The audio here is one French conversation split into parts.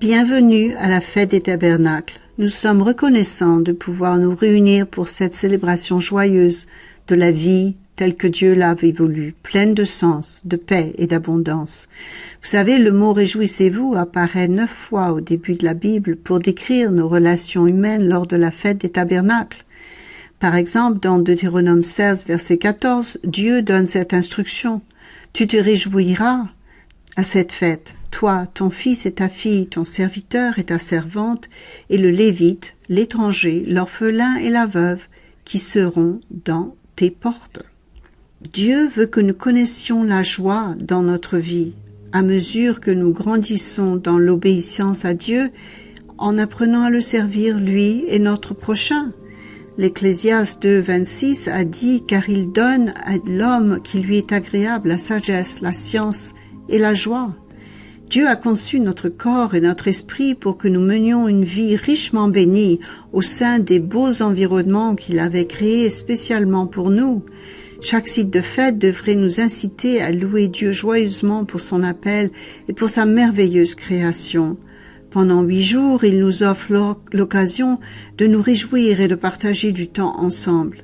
Bienvenue à la fête des tabernacles. Nous sommes reconnaissants de pouvoir nous réunir pour cette célébration joyeuse de la vie telle que Dieu l'avait voulu, pleine de sens, de paix et d'abondance. Vous savez, le mot « réjouissez-vous » apparaît 9 fois au début de la Bible pour décrire nos relations humaines lors de la fête des tabernacles. Par exemple, dans Deutéronome 16, verset 14, Dieu donne cette instruction. « Tu te réjouiras à cette fête, toi, ton fils et ta fille, ton serviteur et ta servante, et le Lévite, l'étranger, l'orphelin et la veuve, qui seront dans tes portes. » Dieu veut que nous connaissions la joie dans notre vie, à mesure que nous grandissons dans l'obéissance à Dieu, en apprenant à le servir lui et notre prochain. L'Ecclésiaste 2, 26 a dit « Car il donne à l'homme qui lui est agréable la sagesse, la science et la joie. » Dieu a conçu notre corps et notre esprit pour que nous menions une vie richement bénie au sein des beaux environnements qu'il avait créés spécialement pour nous. Chaque site de fête devrait nous inciter à louer Dieu joyeusement pour son appel et pour sa merveilleuse création. Pendant 8 jours, il nous offre l'occasion de nous réjouir et de partager du temps ensemble.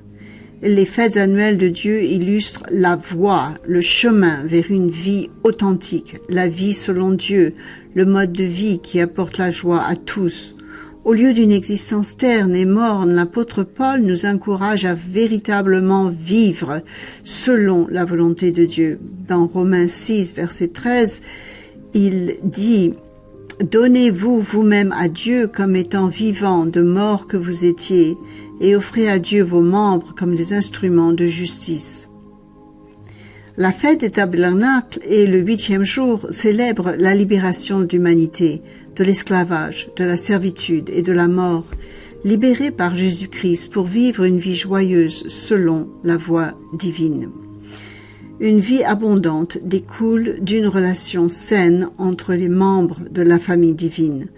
Les fêtes annuelles de Dieu illustrent la voie, le chemin vers une vie authentique, la vie selon Dieu, le mode de vie qui apporte la joie à tous. Au lieu d'une existence terne et morne, l'apôtre Paul nous encourage à véritablement vivre selon la volonté de Dieu. Dans Romains 6, verset 13, il dit « Donnez-vous vous-même à Dieu comme étant vivant de mort que vous étiez, et offrez à Dieu vos membres comme des instruments de justice. » La fête des tabernacles et le 8e jour célèbrent la libération de l'humanité, de l'esclavage, de la servitude et de la mort, libérés par Jésus-Christ pour vivre une vie joyeuse selon la voie divine. Une vie abondante découle d'une relation saine entre les membres de la famille divine.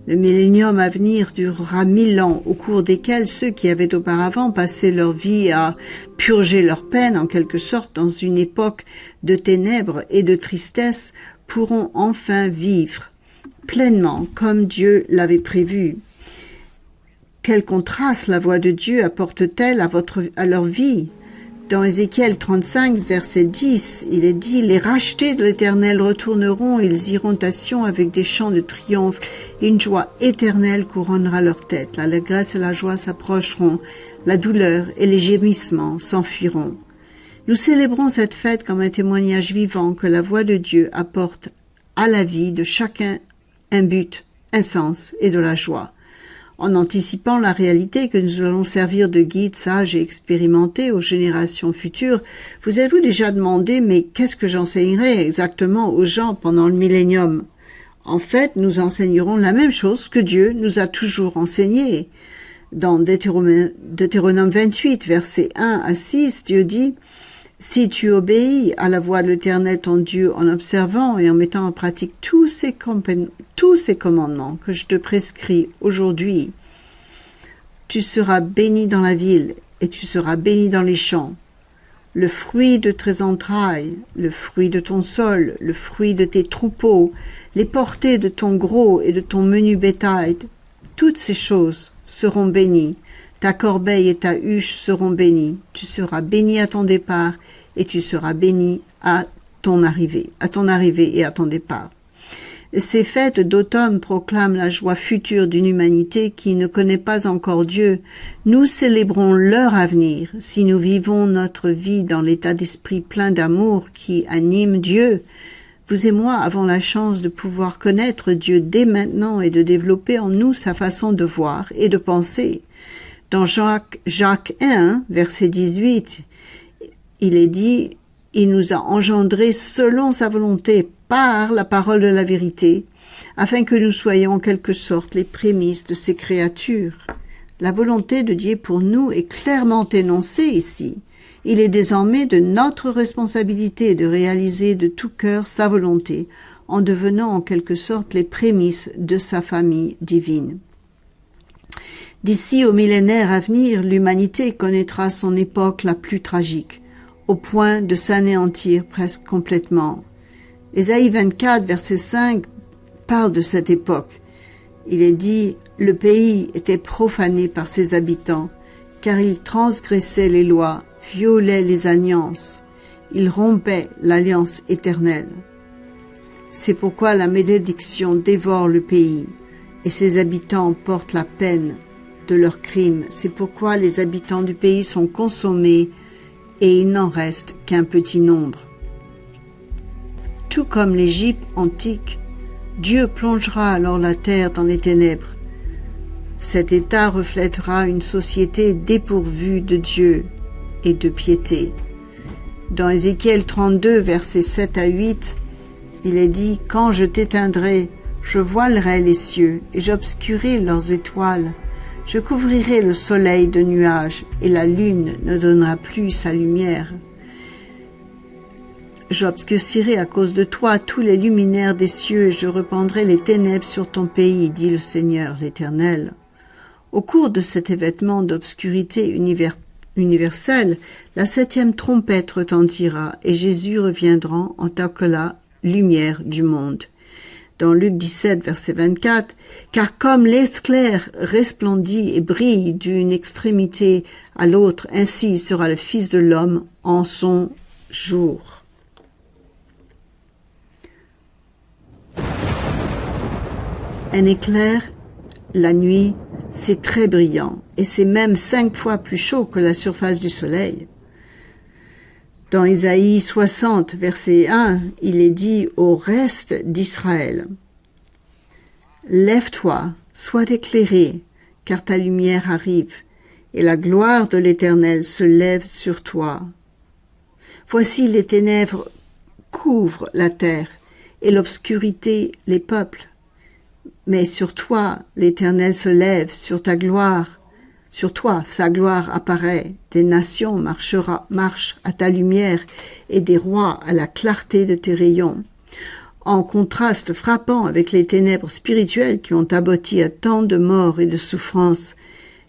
Le millénium à venir durera 1000 ans, au cours desquels ceux qui avaient auparavant passé leur vie à purger leur peine, en quelque sorte, dans une époque de ténèbres et de tristesse, pourront enfin vivre pleinement comme Dieu l'avait prévu. Quel contraste la voix de Dieu apporte-t-elle à leur vie? Dans Ézéchiel 35, verset 10, il est dit « Les rachetés de l'Éternel retourneront, ils iront à Sion avec des chants de triomphe, et une joie éternelle couronnera leur tête. L'allégresse et la joie s'approcheront, la douleur et les gémissements s'enfuiront. » Nous célébrons cette fête comme un témoignage vivant que la voix de Dieu apporte à la vie de chacun un but, un sens et de la joie. En anticipant la réalité que nous allons servir de guide sage et expérimenté aux générations futures, vous êtes-vous déjà demandé « Mais qu'est-ce que j'enseignerai exactement aux gens pendant le millénium ?» En fait, nous enseignerons la même chose que Dieu nous a toujours enseigné. Dans Deutéronome 28, versets 1 à 6, Dieu dit « Si tu obéis à la voix de l'Éternel ton Dieu en observant et en mettant en pratique tous ces commandements que je te prescris aujourd'hui, tu seras béni dans la ville et tu seras béni dans les champs. Le fruit de tes entrailles, le fruit de ton sol, le fruit de tes troupeaux, les portées de ton gros et de ton menu bétail, toutes ces choses seront bénies. Ta corbeille et ta huche seront bénies. Tu seras béni à ton départ et tu seras béni à ton arrivée et à ton départ. Ces fêtes d'automne proclament la joie future d'une humanité qui ne connaît pas encore Dieu. Nous célébrons leur avenir si nous vivons notre vie dans l'état d'esprit plein d'amour qui anime Dieu. Vous et moi avons la chance de pouvoir connaître Dieu dès maintenant et de développer en nous sa façon de voir et de penser. Dans Jacques 1, verset 18, il est dit « Il nous a engendrés selon sa volonté par la parole de la vérité, afin que nous soyons en quelque sorte les prémices de ses créatures. » La volonté de Dieu pour nous est clairement énoncée ici. Il est désormais de notre responsabilité de réaliser de tout cœur sa volonté, en devenant en quelque sorte les prémices de sa famille divine. D'ici au millénaire à venir, l'humanité connaîtra son époque la plus tragique, au point de s'anéantir presque complètement. Ésaïe 24, verset 5, parle de cette époque. Il est dit, le pays était profané par ses habitants, car ils transgressaient les lois, violaient les alliances, ils rompaient l'alliance éternelle. C'est pourquoi la malédiction dévore le pays, et ses habitants portent la peine de leurs crimes. C'est pourquoi les habitants du pays sont consommés, et il n'en reste qu'un petit nombre. Tout comme l'Égypte antique, Dieu plongera alors la terre dans les ténèbres. Cet état reflètera une société dépourvue de Dieu et de piété. Dans Ézéchiel 32, versets 7 à 8, il est dit « Quand je t'éteindrai, je voilerai les cieux et j'obscurerai leurs étoiles. Je couvrirai le soleil de nuages et la lune ne donnera plus sa lumière. J'obscurcirai à cause de toi tous les luminaires des cieux et je répandrai les ténèbres sur ton pays, dit le Seigneur l'Éternel. » Au cours de cet événement d'obscurité universelle, la 7e trompette retentira et Jésus reviendra en tant que la lumière du monde. Dans Luc 17, verset 24, « Car comme l'éclair resplendit et brille d'une extrémité à l'autre, ainsi sera le Fils de l'homme en son jour. » Un éclair, la nuit, c'est très brillant et c'est même 5 fois plus chaud que la surface du soleil. Dans Isaïe 60, verset 1, il est dit au reste d'Israël, « Lève-toi, sois éclairé, car ta lumière arrive, et la gloire de l'Éternel se lève sur toi. Voici les ténèbres couvrent la terre, et l'obscurité les peuples. Mais sur toi, l'Éternel se lève, sur toi, sa gloire apparaît. Des nations marchent à ta lumière et des rois à la clarté de tes rayons. » En contraste frappant avec les ténèbres spirituelles qui ont abouti à tant de morts et de souffrances,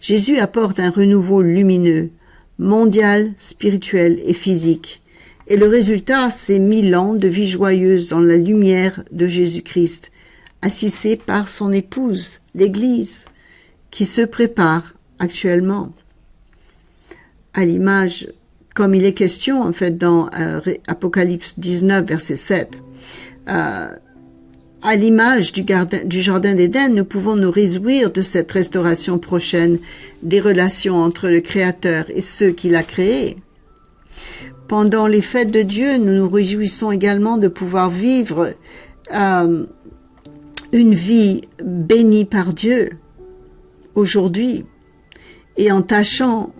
Jésus apporte un renouveau lumineux, mondial, spirituel et physique. Et le résultat, c'est 1000 ans de vie joyeuse dans la lumière de Jésus-Christ, assisté par son épouse, l'Église, qui se prépare actuellement. À l'image, comme il est question en fait dans Apocalypse 19, verset 7, à l'image du Jardin d'Éden, nous pouvons nous réjouir de cette restauration prochaine des relations entre le Créateur et ceux qu'il a créés. Pendant les fêtes de Dieu, nous nous réjouissons également de pouvoir vivre une vie bénie par Dieu aujourd'hui et en tâchant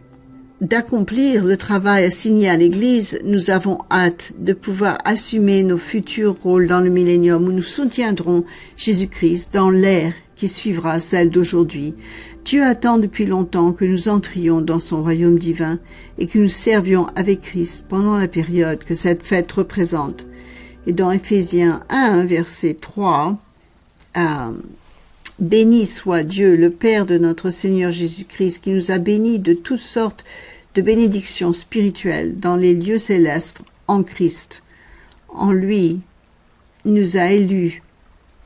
d'accomplir le travail assigné à l'Église, nous avons hâte de pouvoir assumer nos futurs rôles dans le millénium où nous soutiendrons Jésus-Christ dans l'ère qui suivra celle d'aujourd'hui. Dieu attend depuis longtemps que nous entrions dans son royaume divin et que nous servions avec Christ pendant la période que cette fête représente. Et dans Éphésiens 1, verset 3, béni soit Dieu, le Père de notre Seigneur Jésus-Christ, qui nous a bénis de toutes sortes de bénédictions spirituelles dans les lieux célestes en Christ. En lui, nous a élus.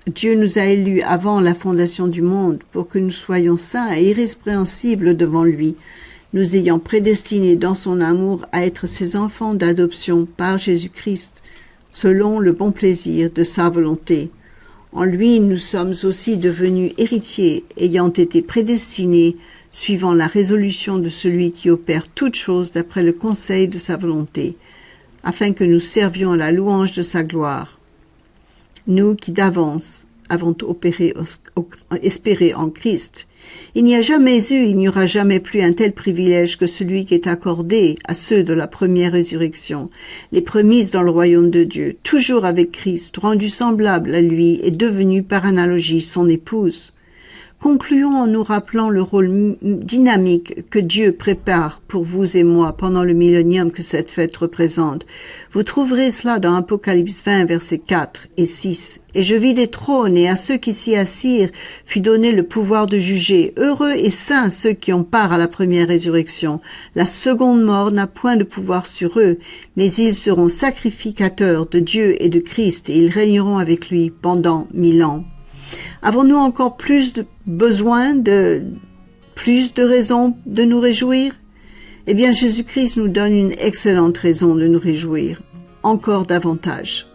Dieu nous a élus avant la fondation du monde pour que nous soyons saints et irrépréhensibles devant lui, nous ayant prédestinés dans son amour à être ses enfants d'adoption par Jésus-Christ, selon le bon plaisir de sa volonté. En lui, nous sommes aussi devenus héritiers, ayant été prédestinés, suivant la résolution de celui qui opère toutes choses d'après le conseil de sa volonté, afin que nous servions à la louange de sa gloire. Nous qui d'avance avons espéré en Christ. Il n'y a jamais eu, il n'y aura jamais plus un tel privilège que celui qui est accordé à ceux de la première résurrection, les prémices dans le royaume de Dieu, toujours avec Christ, rendu semblable à lui et devenu par analogie son épouse. Concluons en nous rappelant le rôle dynamique que Dieu prépare pour vous et moi pendant le millénium que cette fête représente. Vous trouverez cela dans Apocalypse 20, versets 4 et 6. « Et je vis des trônes, et à ceux qui s'y assirent fut donné le pouvoir de juger. Heureux et saints ceux qui ont part à la première résurrection. La seconde mort n'a point de pouvoir sur eux, mais ils seront sacrificateurs de Dieu et de Christ, et ils régneront avec lui pendant 1000 ans. » Avons-nous encore plus de plus de raisons de nous réjouir? Eh bien, Jésus-Christ nous donne une excellente raison de nous réjouir, encore davantage.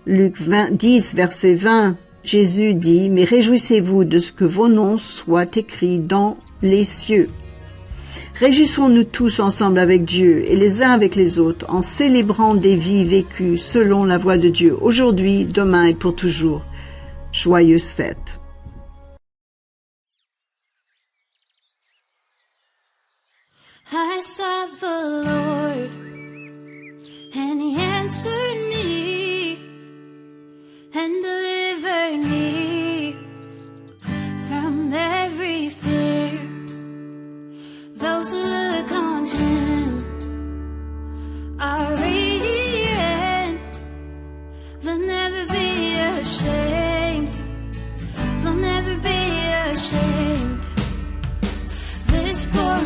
Luc 10, verset 20, Jésus dit « Mais réjouissez-vous de ce que vos noms soient écrits dans les cieux. » Réjouissons-nous tous ensemble avec Dieu et les uns avec les autres en célébrant des vies vécues selon la voie de Dieu, aujourd'hui, demain et pour toujours. Joyeuse fête. I sought the Lord, and He answered me, and delivered me from every fear. Those who look on Him are radiant. They'll never be ashamed. They'll never be ashamed. This poor